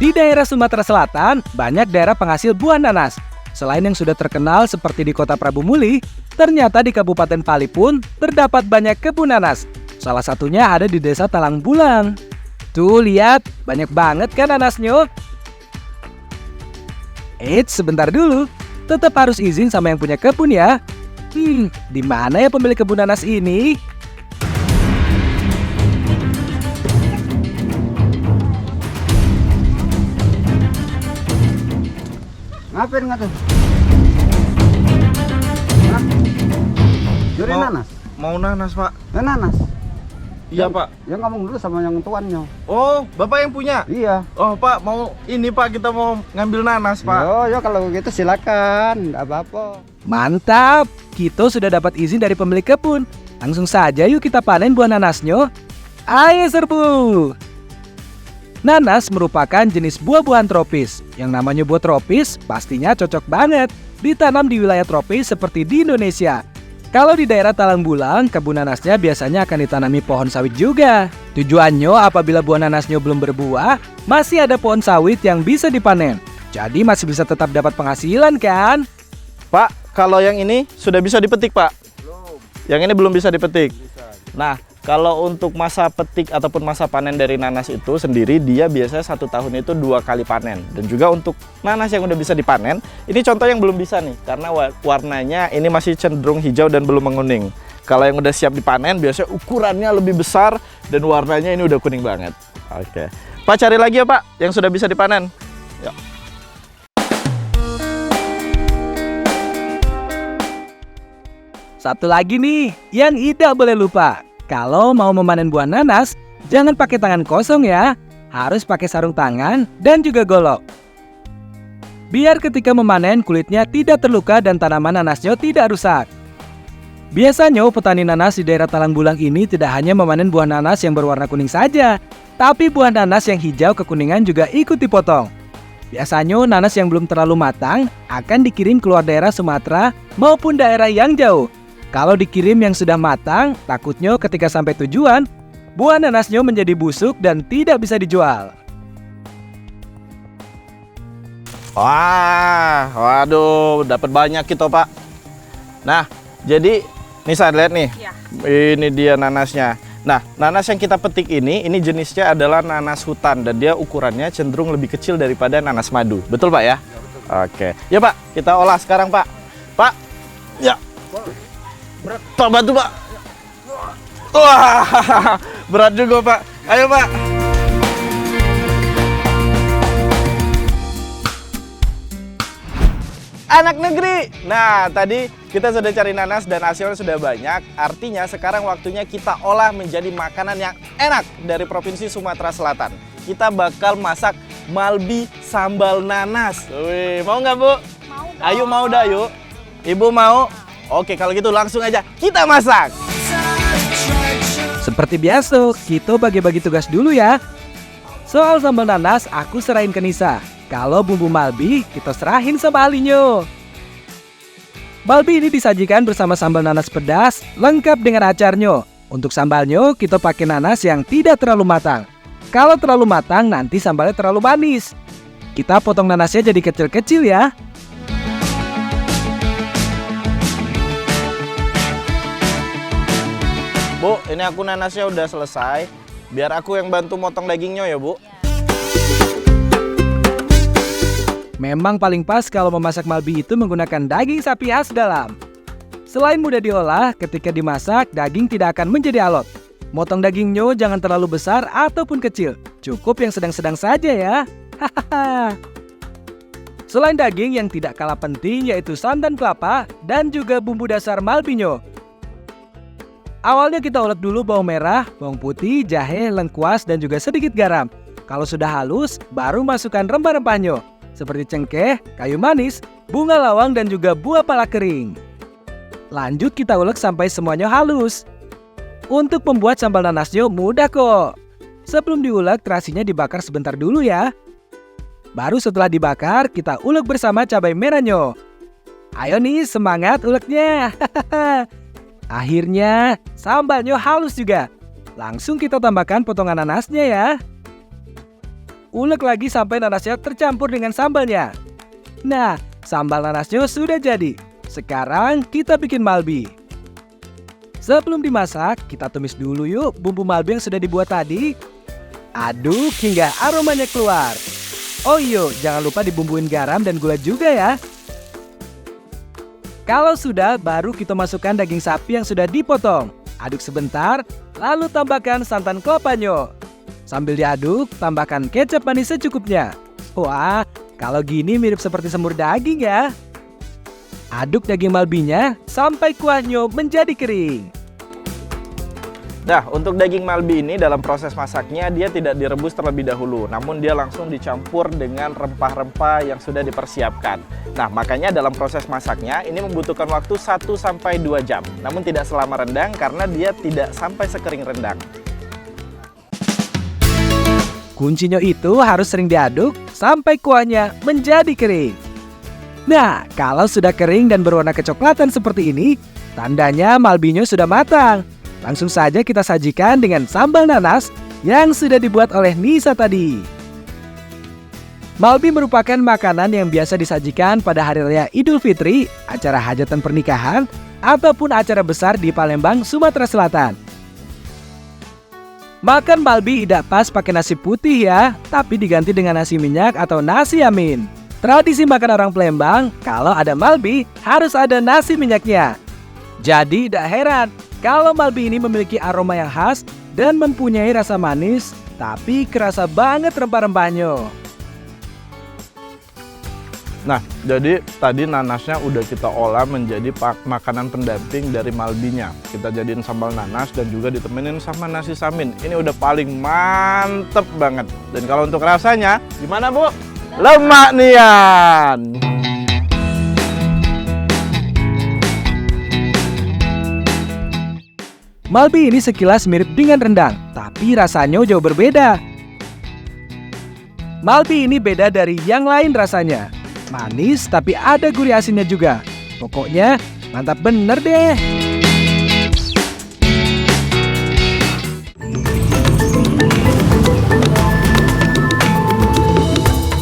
Di daerah Sumatera Selatan, banyak daerah penghasil buah nanas. Selain yang sudah terkenal seperti di kota Prabu Muli, ternyata di Kabupaten Pali pun terdapat banyak kebun nanas. Salah satunya ada di desa Talang Bulang. Tuh lihat, banyak banget kan nanasnya? Eits, sebentar dulu. Tetap harus izin sama yang punya kebun ya. Di mana ya pemilik kebun nanas ini? Ngapain nggak tuh? Hah? Curi nanas? Mau nanas, Pak. Nanas? Iya, Pak. Ya ngomong dulu sama yang tuannya. Oh, Bapak yang punya? Iya. Oh, Pak, mau ini, Pak, kita mau ngambil nanas, Pak. Yo, kalau gitu silakan, nggak apa-apa. Mantap, kita sudah dapat izin dari pemilik kebun. Langsung saja yuk kita panen buah nanasnya. Ayo serbu! Nanas merupakan jenis buah-buahan tropis. Yang namanya buah tropis pastinya cocok banget ditanam di wilayah tropis seperti di Indonesia. Kalau di daerah Talang Bulang, kebun nanasnya biasanya akan ditanami pohon sawit juga. Tujuannya apabila buah nanasnya belum berbuah, masih ada pohon sawit yang bisa dipanen. Jadi masih bisa tetap dapat penghasilan kan? Pak, kalau yang ini sudah bisa dipetik, Pak? Belum. Yang ini belum bisa dipetik? Nah, kalau untuk masa petik ataupun masa panen dari nanas itu sendiri, dia biasanya 1 tahun itu 2 kali panen. Dan juga untuk nanas yang udah bisa dipanen, ini contoh yang belum bisa nih, karena warnanya ini masih cenderung hijau dan belum menguning. Kalau yang udah siap dipanen, biasanya ukurannya lebih besar dan warnanya ini udah kuning banget. Oke, Pak, cari lagi ya, Pak, yang sudah bisa dipanen. Yuk. Satu lagi nih, yang tidak boleh lupa. Kalau mau memanen buah nanas, jangan pakai tangan kosong ya. Harus pakai sarung tangan dan juga golok. Biar ketika memanen kulitnya tidak terluka dan tanaman nanasnya tidak rusak. Biasanya petani nanas di daerah Talang Bulang ini tidak hanya memanen buah nanas yang berwarna kuning saja, tapi buah nanas yang hijau kekuningan juga ikut dipotong. Biasanya nanas yang belum terlalu matang akan dikirim keluar daerah Sumatera maupun daerah yang jauh. Kalau dikirim yang sudah matang, takutnya ketika sampai tujuan, buah nanasnya menjadi busuk dan tidak bisa dijual. Wah, waduh, dapat banyak kita, Pak. Nah, jadi nih saya lihat nih, Ya. Ini dia nanasnya. Nah, nanas yang kita petik ini jenisnya adalah nanas hutan dan dia ukurannya cenderung lebih kecil daripada nanas madu. Betul, Pak ya? Ya, betul. Oke, ya Pak, kita olah sekarang, Pak. Pak, ya. Berat. Pak, bantu, Pak. Wah, berat juga, Pak. Ayo, Pak. Anak negeri. Nah, tadi kita sudah cari nanas dan hasilnya sudah banyak. Artinya sekarang waktunya kita olah menjadi makanan yang enak dari Provinsi Sumatera Selatan. Kita bakal masak Malbi sambal nanas. Wih, mau nggak, Bu? Mau dong. Ayo, mau dah, yuk. Ibu mau? Oke, kalau gitu langsung aja kita masak. Seperti biasa, kita bagi-bagi tugas dulu ya. Soal sambal nanas, aku serahin ke Nisa. Kalau bumbu Malbi, kita serahin sama Alinyo. Malbi ini disajikan bersama sambal nanas pedas, lengkap dengan acarnya. Untuk sambalnya, kita pakai nanas yang tidak terlalu matang. Kalau terlalu matang, nanti sambalnya terlalu manis. Kita potong nanasnya jadi kecil-kecil ya. Bu, ini aku nanasnya udah selesai. Biar aku yang bantu motong dagingnya ya, Bu. Memang paling pas kalau memasak Malbi itu menggunakan daging sapi khas dalam. Selain mudah diolah, ketika dimasak, daging tidak akan menjadi alot. Motong dagingnya jangan terlalu besar ataupun kecil. Cukup yang sedang-sedang saja ya. Hahaha. Selain daging yang tidak kalah penting yaitu santan kelapa dan juga bumbu dasar Malbinyo. Awalnya kita ulek dulu bawang merah, bawang putih, jahe, lengkuas, dan juga sedikit garam. Kalau sudah halus, baru masukkan rempah-rempahnya seperti cengkeh, kayu manis, bunga lawang, dan juga buah pala kering. Lanjut kita ulek sampai semuanya halus. Untuk membuat sambal nanasnya mudah kok. Sebelum diulek, terasinya dibakar sebentar dulu ya. Baru setelah dibakar, kita ulek bersama cabai merahnya. Ayo nih, semangat uleknya. Akhirnya, sambalnya halus juga. Langsung kita tambahkan potongan nanasnya ya. Ulek lagi sampai nanasnya tercampur dengan sambalnya. Nah, sambal nanasnya sudah jadi. Sekarang kita bikin malbi. Sebelum dimasak, kita tumis dulu yuk bumbu malbi yang sudah dibuat tadi. Aduk hingga aromanya keluar. Oh iya, jangan lupa dibumbuin garam dan gula juga ya. Kalau sudah, baru kita masukkan daging sapi yang sudah dipotong. Aduk sebentar, lalu tambahkan santan kelapanya. Sambil diaduk, tambahkan kecap manis secukupnya. Wah, kalau gini mirip seperti semur daging ya. Aduk daging malbinya sampai kuahnya menjadi kering. Nah, untuk daging malbi ini dalam proses masaknya dia tidak direbus terlebih dahulu, namun dia langsung dicampur dengan rempah-rempah yang sudah dipersiapkan. Nah, makanya dalam proses masaknya ini membutuhkan waktu 1-2 jam, namun tidak selama rendang karena dia tidak sampai sekering rendang. Kuncinya itu harus sering diaduk sampai kuahnya menjadi kering. Nah, kalau sudah kering dan berwarna kecoklatan seperti ini, tandanya malbinya sudah matang. Langsung saja kita sajikan dengan sambal nanas yang sudah dibuat oleh Nisa tadi. Malbi merupakan makanan yang biasa disajikan pada hari raya Idul Fitri, acara hajatan pernikahan, ataupun acara besar di Palembang, Sumatera Selatan. Makan malbi tidak pas pakai nasi putih ya, tapi diganti dengan nasi minyak atau nasi yamin. Tradisi makan orang Palembang, kalau ada malbi harus ada nasi minyaknya. Jadi tidak heran kalau malbi ini memiliki aroma yang khas dan mempunyai rasa manis, tapi kerasa banget rempah-rempahnya. Nah, jadi tadi nanasnya udah kita olah menjadi makanan pendamping dari malbinya. Kita jadiin sambal nanas dan juga ditemenin sama nasi samin. Ini udah paling mantep banget. Dan kalau untuk rasanya, gimana Bu? Lemak nian! Malbi ini sekilas mirip dengan rendang, tapi rasanya jauh berbeda. Malbi ini beda dari yang lain rasanya. Manis tapi ada gurih asinnya juga. Pokoknya mantap bener deh.